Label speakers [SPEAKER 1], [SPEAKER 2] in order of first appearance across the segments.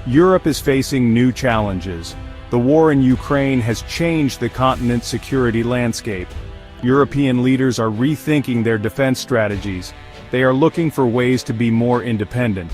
[SPEAKER 1] Europe is facing new challenges. The war in Ukraine has changed the continent's security landscape. European leaders are rethinking their defense strategies. They are looking for ways to be more independent.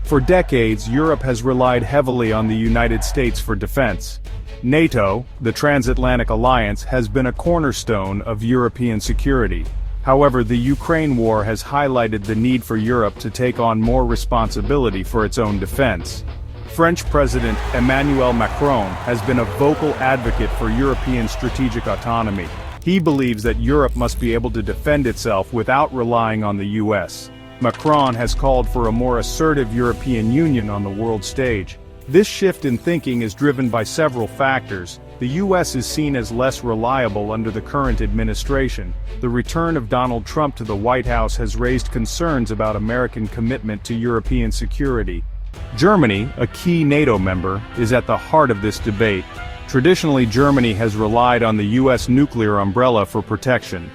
[SPEAKER 1] For decades, Europe has relied heavily on the United States for defense. NATO, the transatlantic alliance, has been a cornerstone of European security. However, the Ukraine war has highlighted the need for Europe to take on more responsibility for its own defense. French President Emmanuel Macron has been a vocal advocate for European strategic autonomy. He believes that Europe must be able to defend itself without relying on the US. Macron has called for a more assertive European Union on the world stage. This shift in thinking is driven by several factors. The US is seen as less reliable under the current administration. The return of Donald Trump to the White House has raised concerns about American commitment to European security. Germany, a key NATO member, is at the heart of this debate. Traditionally, Germany has relied on the US nuclear umbrella for protection.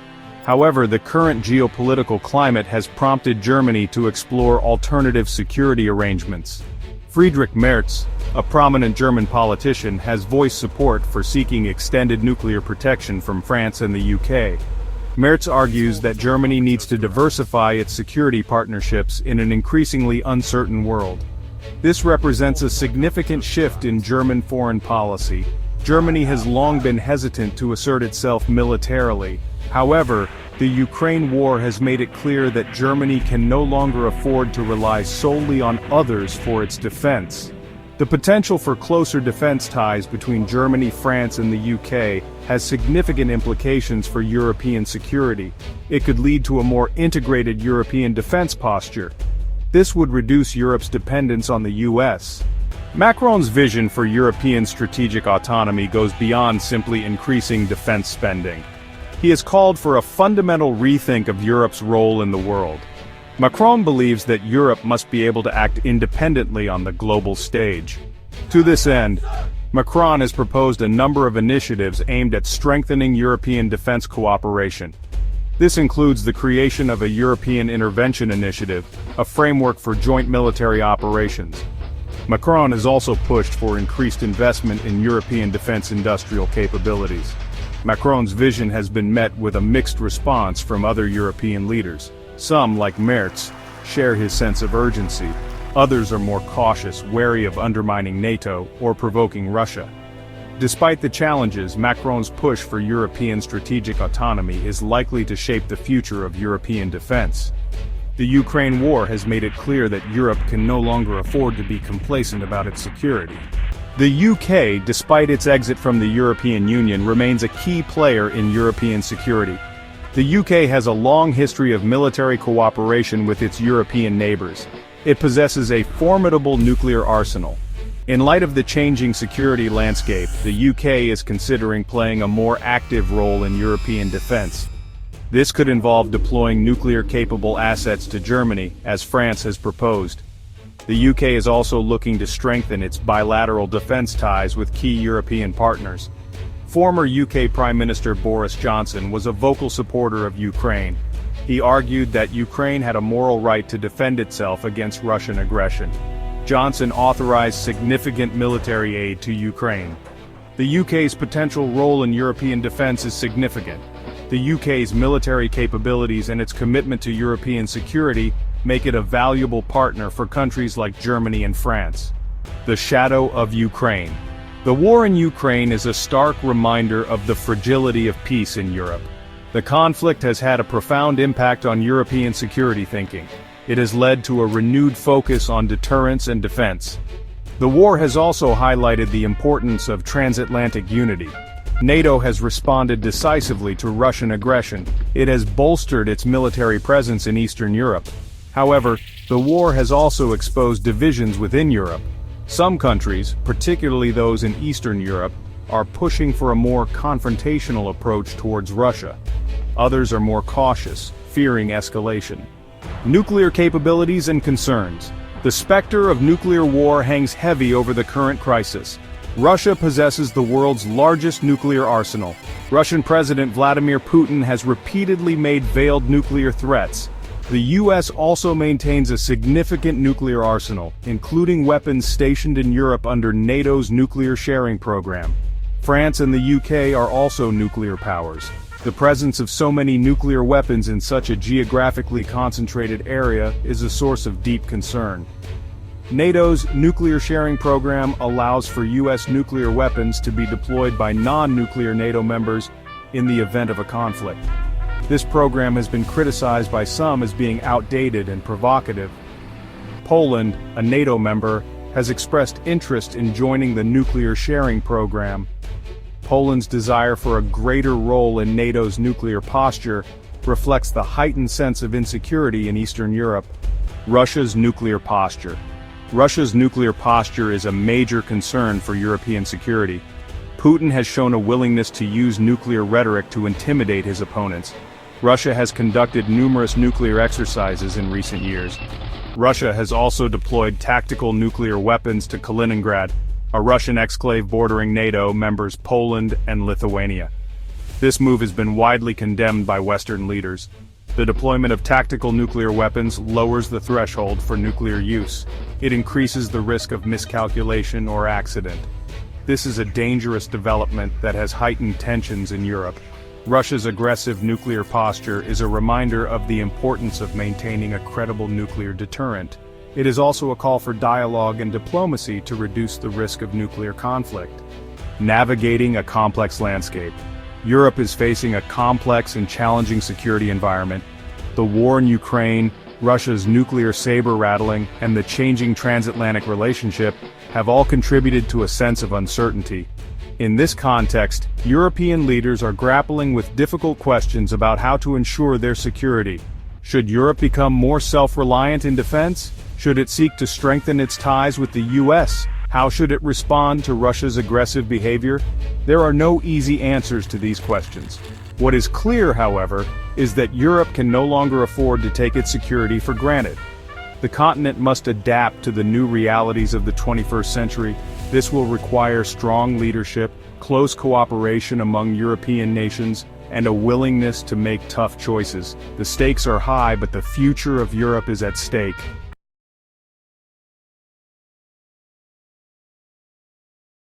[SPEAKER 1] However, the current geopolitical climate has prompted Germany to explore alternative security arrangements. Friedrich Merz, a prominent German politician, has voiced support for seeking extended nuclear protection from France and the UK. Merz argues that Germany needs to diversify its security partnerships in an increasingly uncertain world. This represents a significant shift in German foreign policy. Germany has long been hesitant to assert itself militarily. However, the Ukraine war has made it clear that Germany can no longer afford to rely solely on others for its defense. The potential for closer defense ties between Germany, France, and the UK has significant implications for European security. It could lead to a more integrated European defense posture. This would reduce Europe's dependence on the US. Macron's vision for European strategic autonomy goes beyond simply increasing defense spending. He has called for a fundamental rethink of Europe's role in the world. Macron believes that Europe must be able to act independently on the global stage. To this end, Macron has proposed a number of initiatives aimed at strengthening European defense cooperation. This includes the creation of a European Intervention Initiative, a framework for joint military operations. Macron has also pushed for increased investment in European defense industrial capabilities. Macron's vision has been met with a mixed response from other European leaders. Some, like Merz, share his sense of urgency. Others are more cautious, wary of undermining NATO or provoking Russia. Despite the challenges, Macron's push for European strategic autonomy is likely to shape the future of European defense. The Ukraine war has made it clear that Europe can no longer afford to be complacent about its security. The UK, despite its exit from the European Union, remains a key player in European security. The UK has a long history of military cooperation with its European neighbors. It possesses a formidable nuclear arsenal. In light of the changing security landscape, the UK is considering playing a more active role in European defense. This could involve deploying nuclear-capable assets to Germany, as France has proposed. The UK is also looking to strengthen its bilateral defense ties with key European partners. Former UK Prime Minister Boris Johnson was a vocal supporter of Ukraine. He argued that Ukraine had a moral right to defend itself against Russian aggression. Johnson authorized significant military aid to Ukraine. The UK's potential role in European defense is significant. The UK's military capabilities and its commitment to European security make it a valuable partner for countries like Germany and France. The shadow of Ukraine. The war in Ukraine is a stark reminder of the fragility of peace in Europe. The conflict has had a profound impact on European security thinking. It has led to a renewed focus on deterrence and defense. The war has also highlighted the importance of transatlantic unity. NATO has responded decisively to Russian aggression. It has bolstered its military presence in Eastern Europe. However, the war has also exposed divisions within Europe. Some countries, particularly those in Eastern Europe, are pushing for a more confrontational approach towards Russia. Others are more cautious, fearing escalation. Nuclear capabilities and concerns. The specter of nuclear war hangs heavy over the current crisis. Russia possesses the world's largest nuclear arsenal. Russian President Vladimir Putin has repeatedly made veiled nuclear threats. The US also maintains a significant nuclear arsenal, including weapons stationed in Europe under NATO's nuclear sharing program. France and the UK are also nuclear powers. The presence of so many nuclear weapons in such a geographically concentrated area is a source of deep concern. NATO's nuclear sharing program allows for US nuclear weapons to be deployed by non-nuclear NATO members in the event of a conflict. This program has been criticized by some as being outdated and provocative. Poland, a NATO member, has expressed interest in joining the nuclear sharing program. Poland's desire for a greater role in NATO's nuclear posture reflects the heightened sense of insecurity in Eastern Europe. Russia's nuclear posture. Russia's nuclear posture is a major concern for European security. Putin has shown a willingness to use nuclear rhetoric to intimidate his opponents. Russia has conducted numerous nuclear exercises in recent years. Russia has also deployed tactical nuclear weapons to Kaliningrad, a Russian exclave bordering NATO members Poland and Lithuania. This move has been widely condemned by Western leaders. The deployment of tactical nuclear weapons lowers the threshold for nuclear use. It increases the risk of miscalculation or accident. This is a dangerous development that has heightened tensions in Europe. Russia's aggressive nuclear posture is a reminder of the importance of maintaining a credible nuclear deterrent. It is also a call for dialogue and diplomacy to reduce the risk of nuclear conflict. Navigating a complex landscape. Europe is facing a complex and challenging security environment. The war in Ukraine, Russia's nuclear saber-rattling, and the changing transatlantic relationship have all contributed to a sense of uncertainty. In this context, European leaders are grappling with difficult questions about how to ensure their security. Should Europe become more self-reliant in defense? Should it seek to strengthen its ties with the US? How should it respond to Russia's aggressive behavior? There are no easy answers to these questions. What is clear, however, is that Europe can no longer afford to take its security for granted. The continent must adapt to the new realities of the 21st century. This will require strong leadership, close cooperation among European nations, and a willingness to make tough choices. The stakes are high, but the future of Europe is at stake.